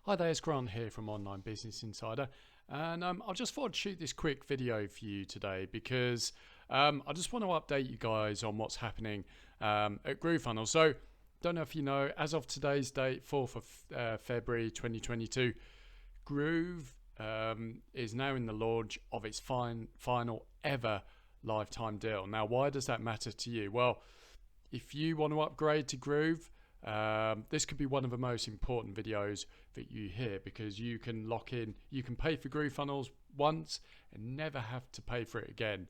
Hi there, it's Grant here from Online Business Insider, and I just thought I'd shoot this quick video for you today because I just want to update you guys on what's happening at Groovefunnels. So, don't know if you know, as of today's date, 4th of February 2022, Groove is now in the launch of its final ever lifetime deal. Now, why does that matter to you? Well, if you want to upgrade to Groove, this could be one of the most important videos that you hear because you can lock in, you can pay for Groovefunnels once and never have to pay for it again,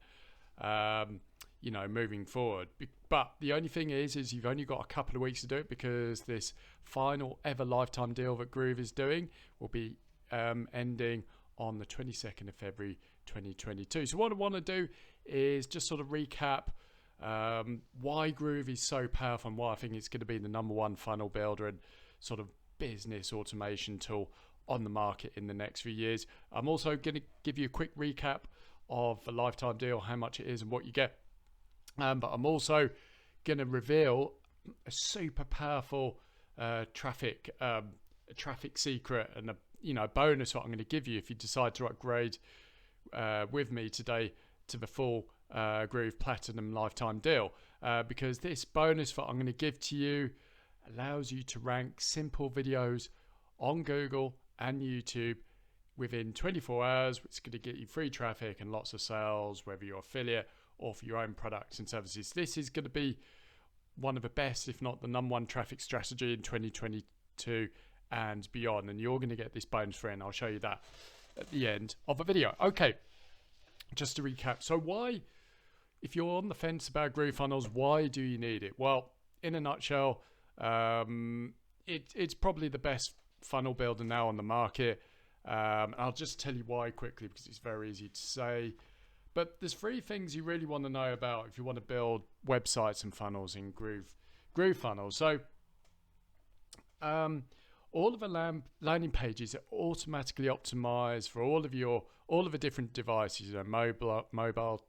moving forward. But the only thing is you've only got a couple of weeks to do it because this final ever lifetime deal that Groove is doing will be ending on the 22nd of February 2022. So what I want to do is just sort of recap why Groove is so powerful and why I think it's going to be the #1 funnel builder and sort of business automation tool on the market in the next few years. I'm also going to give you a quick recap of the lifetime deal, how much it is and what you get. But I'm also going to reveal a super powerful traffic secret and a bonus what I'm going to give you if you decide to upgrade with me today to the full Groove Platinum Lifetime deal, because this bonus that I'm going to give to you allows you to rank simple videos on Google and YouTube within 24 hours, which is going to get you free traffic and lots of sales, whether you're affiliate or for your own products and services. This is going to be one of the best, if not the #1 traffic strategy in 2022 and beyond, and you're going to get this bonus for it, and I'll show you that at the end of the video. Okay, just to recap, so why, if you're on the fence about Groovefunnels, why do you need it? Well, in a nutshell, it's probably the best funnel builder now on the market. I'll just tell you why quickly because it's very easy to say. But there's 3 things you really want to know about if you want to build websites and funnels in Groovefunnels. So all of the landing pages are automatically optimized for all of the different devices, mobile,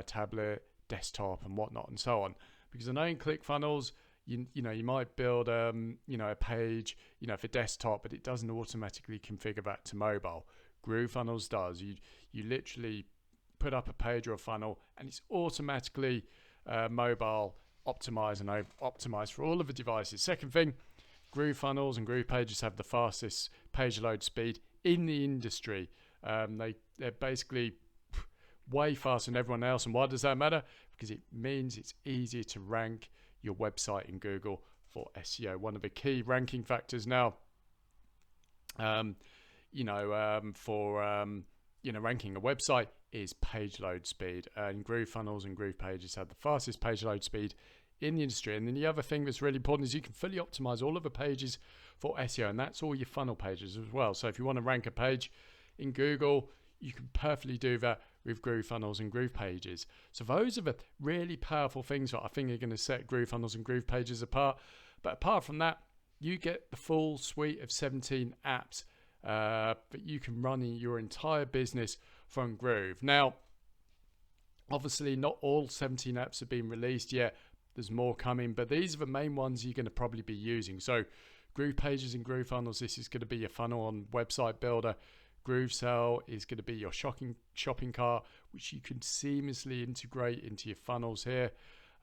tablet, desktop, and whatnot, and so on. Because I know in ClickFunnels, you might build a page for desktop, but it doesn't automatically configure that to mobile. Groovefunnels does. You literally put up a page or a funnel, and it's automatically mobile optimized and optimized for all of the devices. Second thing, Groovefunnels and Groove pages have the fastest page load speed in the industry. They're basically way faster than everyone else. And why does that matter? Because it means it's easier to rank your website in Google for SEO. One of the key ranking factors now, for ranking a website is page load speed. And Groovefunnels and Groove pages have the fastest page load speed in the industry. And then the other thing that's really important is you can fully optimize all of the pages for SEO, and that's all your funnel pages as well. So if you want to rank a page in Google, you can perfectly do that with Groovefunnels and Groove pages. So those are the really powerful things that I think are going to set Groovefunnels and Groove pages apart. But apart from that, you get the full suite of 17 apps that you can run in your entire business from Groove. Now, obviously not all 17 apps have been released yet. There's more coming, but these are the main ones you're going to probably be using. So Groove pages and Groovefunnels, this is going to be your funnel on website builder. GrooveSell is going to be your shopping cart, which you can seamlessly integrate into your funnels here.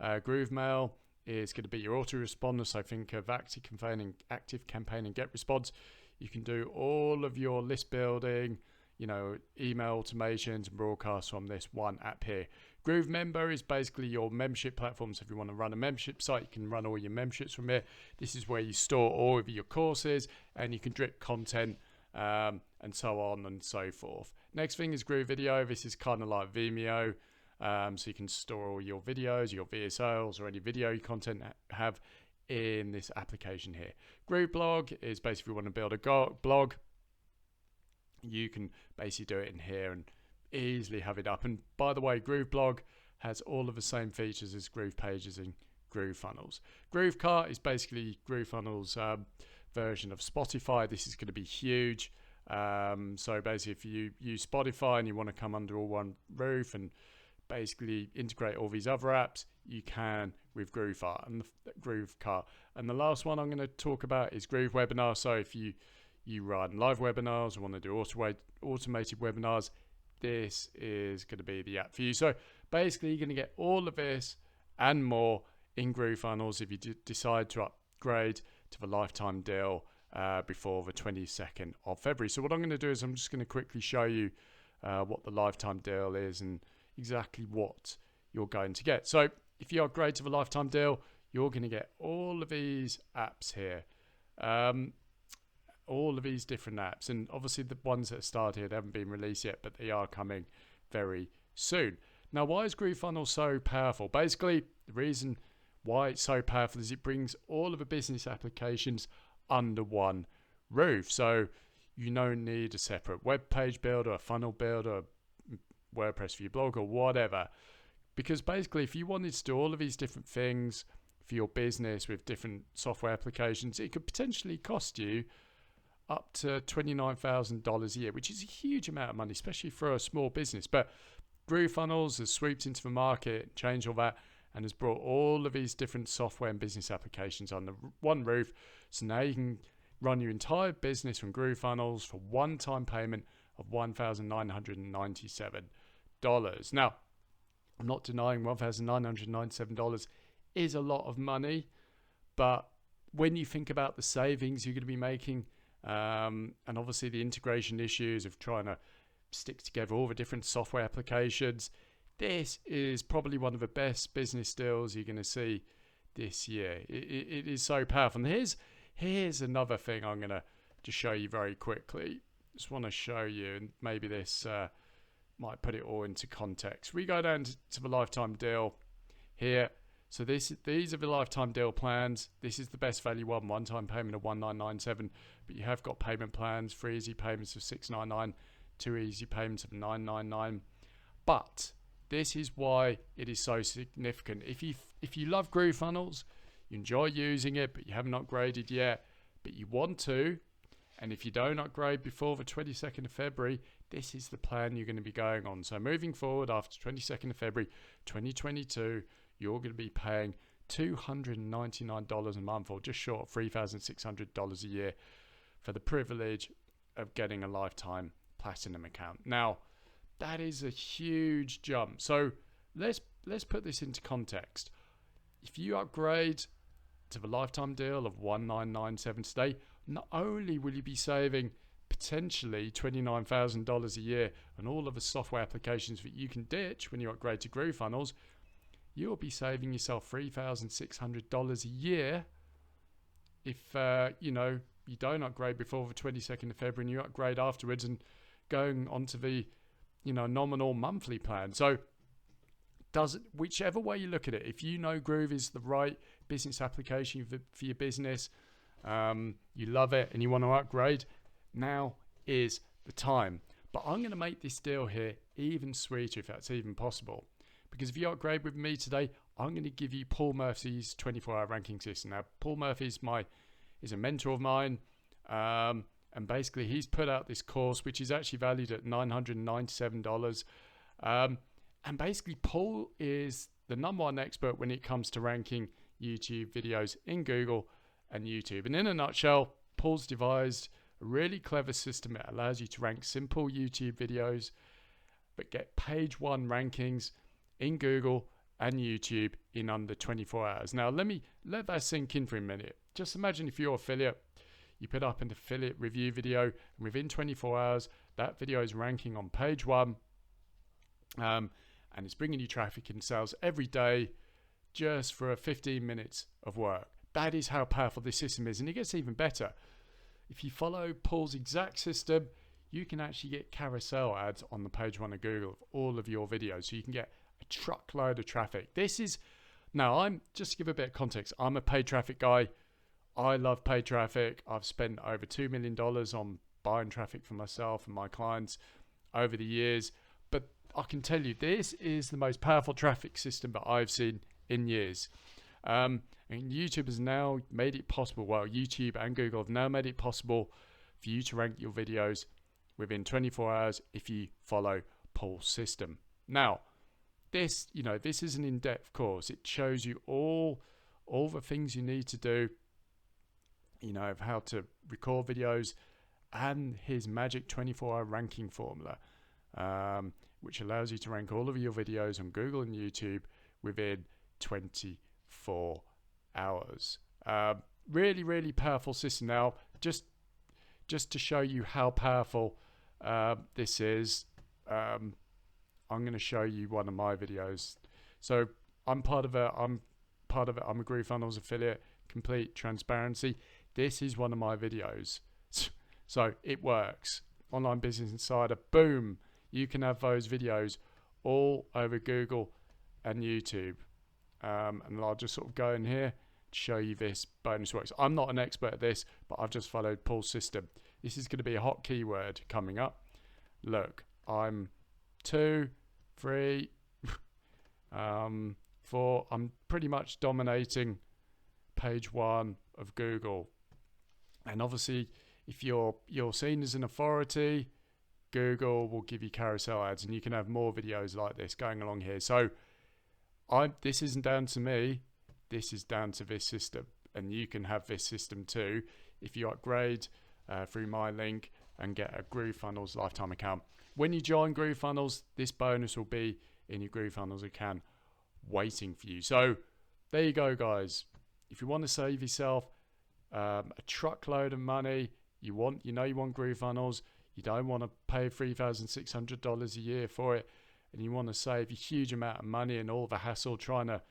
GrooveMail is going to be your autoresponder, so think of active campaign and get response. You can do all of your list building, email automations and broadcasts from this one app here. Groove Member is basically your membership platform. So if you want to run a membership site, you can run all your memberships from here. This is where you store all of your courses and you can drip content and so on and so forth. Next thing is Groove Video. This is kind of like Vimeo. So you can store all your videos, your VSLs, or any video content have in this application here. Groove Blog is basically if you want to build a blog, you can basically do it in here and easily have it up. And by the way, Groove Blog has all of the same features as Groove pages and Groovefunnels. Groove Cart is basically Groovefunnels version of Spotify. This is going to be huge. So basically if you use Spotify and you want to come under all one roof and basically integrate all these other apps, you can with Groove Cart. And the last one I'm going to talk about is Groove Webinar. So if you you run live webinars or want to do automated webinars, this is going to be the app for you. So basically, you're going to get all of this and more in Groovefunnels if you decide to upgrade to the lifetime deal before the 22nd of February. So what I'm going to do is I'm just going to quickly show you what the lifetime deal is and exactly what you're going to get. So if you upgrade to the lifetime deal, you're going to get all of these apps here. All of these different apps, and obviously the ones that start here, they haven't been released yet, but they are coming very soon. Now, why is Groovefunnels so powerful? Basically, the reason why it's so powerful is it brings all of the business applications under one roof. So you don't need a separate web page builder, a funnel builder, WordPress for your blog or whatever. Because basically, if you wanted to do all of these different things for your business with different software applications, it could potentially cost you up to $29,000 a year, which is a huge amount of money, especially for a small business. But Groovefunnels has swooped into the market, changed all that, and has brought all of these different software and business applications under one roof. So now you can run your entire business from Groovefunnels for one-time payment of $1,997. Now, I'm not denying $1,997 is a lot of money, but when you think about the savings you're going to be making, and obviously the integration issues of trying to stick together all the different software applications, this is probably one of the best business deals you're going to see this year. It is so powerful. And here's another thing I'm going to just show you very quickly. Just want to show you, and maybe this might put it all into context. We go down to the lifetime deal here. So these are the lifetime deal plans. This is the best value one-time payment of $1,997, but you have got payment plans, 3 easy payments of $699, 2 easy payments of $999. But this is why it is so significant. If you love Groovefunnels, you enjoy using it, but you haven't upgraded yet, but you want to, and if you don't upgrade before the 22nd of February, this is the plan you're going to be going on. So moving forward after 22nd of February 2022, you're going to be paying $299 a month, or just short of $3,600 a year, for the privilege of getting a lifetime platinum account. Now, that is a huge jump. So let's put this into context. If you upgrade to the lifetime deal of $1,997 today, not only will you be saving potentially $29,000 a year on all of the software applications that you can ditch when you upgrade to Groovefunnels, you'll be saving yourself $3,600 a year if you don't upgrade before the 22nd of February and you upgrade afterwards and going onto the nominal monthly plan. So whichever way you look at it, if you know Groove is the right business application for your business, you love it and you want to upgrade, now is the time. But I'm going to make this deal here even sweeter if that's even possible. Because if you upgrade with me today, I'm going to give you Paul Murphy's 24-hour ranking system. Now, Paul Murphy is a mentor of mine, and basically he's put out this course which is actually valued at $997. And basically, Paul is the #1 expert when it comes to ranking YouTube videos in Google and YouTube. And in a nutshell, Paul's devised a really clever system that allows you to rank simple YouTube videos, but get page 1 rankings in Google and YouTube in under 24 hours. Now, let that sink in for a minute. Just imagine if you're an affiliate, you put up an affiliate review video, and within 24 hours, that video is ranking on page 1, and it's bringing you traffic and sales every day just for 15 minutes of work. That is how powerful this system is, and it gets even better. If you follow Paul's exact system, you can actually get carousel ads on the page 1 of Google of all of your videos, so you can get a truckload of traffic. I'm just to give a bit of context, I'm a paid traffic guy. I love paid traffic. I've spent over $2 million on buying traffic for myself and my clients over the years. But I can tell you, this is the most powerful traffic system that I've seen in years. And YouTube has now made it possible. Well, YouTube and Google have now made it possible for you to rank your videos within 24 hours if you follow Paul's system. Now, this is an in-depth course. It shows you all the things you need to do, of how to record videos and his magic 24-hour ranking formula, which allows you to rank all of your videos on Google and YouTube within 24 hours. Really, really powerful system. Now, just to show you how powerful this is, I'm going to show you one of my videos. So I'm a Groovefunnels affiliate, complete transparency. This is one of my videos. So it works. Online Business Insider, boom. You can have those videos all over Google and YouTube. And I'll just sort of go in here to show you this bonus works. I'm not an expert at this, but I've just followed Paul's system. This is going to be a hot keyword coming up. Look, I'm 2, 3, 4. I'm pretty much dominating page 1 of Google. And obviously, if you're seen as an authority, Google will give you carousel ads, and you can have more videos like this going along here. So this isn't down to me. This is down to this system, and you can have this system too if you upgrade through my link and get a Groovefunnels lifetime account. When you join Groovefunnels, this bonus will be in your Groovefunnels account waiting for you. So there you go, guys. If you want to save yourself a truckload of money, you want Groovefunnels, you don't want to pay $3,600 a year for it, and you want to save a huge amount of money and all the hassle trying to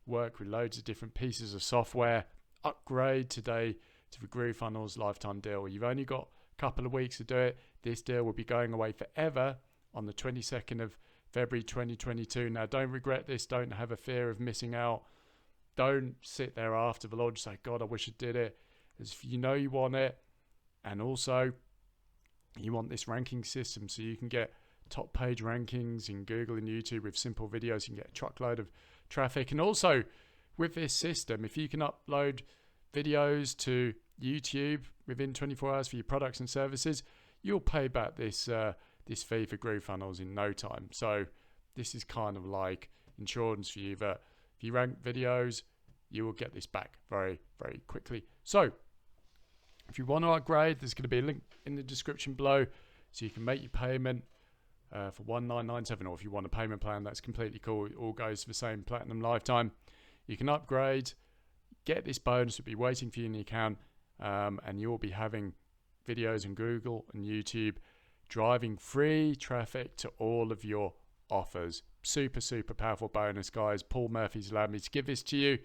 work with loads of different pieces of software, upgrade today to the Groovefunnels lifetime deal. You've only got a couple of weeks to do it. This deal will be going away forever on the 22nd of February 2022. Now, don't regret this. Don't have a fear of missing out. Don't sit there after the launch and say, God, I wish I did it. As if you know you want it, and also you want this ranking system so you can get top page rankings in Google and YouTube with simple videos. You can get a truckload of traffic. And also with this system, if you can upload videos to YouTube within 24 hours for your products and services, you'll pay back this fee for Groovefunnels in no time. So this is kind of like insurance for you that if you rank videos, you will get this back very, very quickly. So if you want to upgrade, there's going to be a link in the description below so you can make your payment for $19.97, or if you want a payment plan, that's completely cool. It all goes to the same Platinum Lifetime. You can upgrade, get this bonus, will be waiting for you in the account, and you'll be having videos on Google and YouTube driving free traffic to all of your offers. Super, super powerful bonus, guys. Paul Murphy's allowed me to give this to you,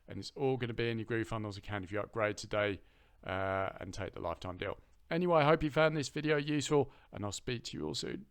and it's all going to be in your Groovefunnels account if you upgrade today and take the lifetime deal. Anyway, I hope you found this video useful, and I'll speak to you all soon.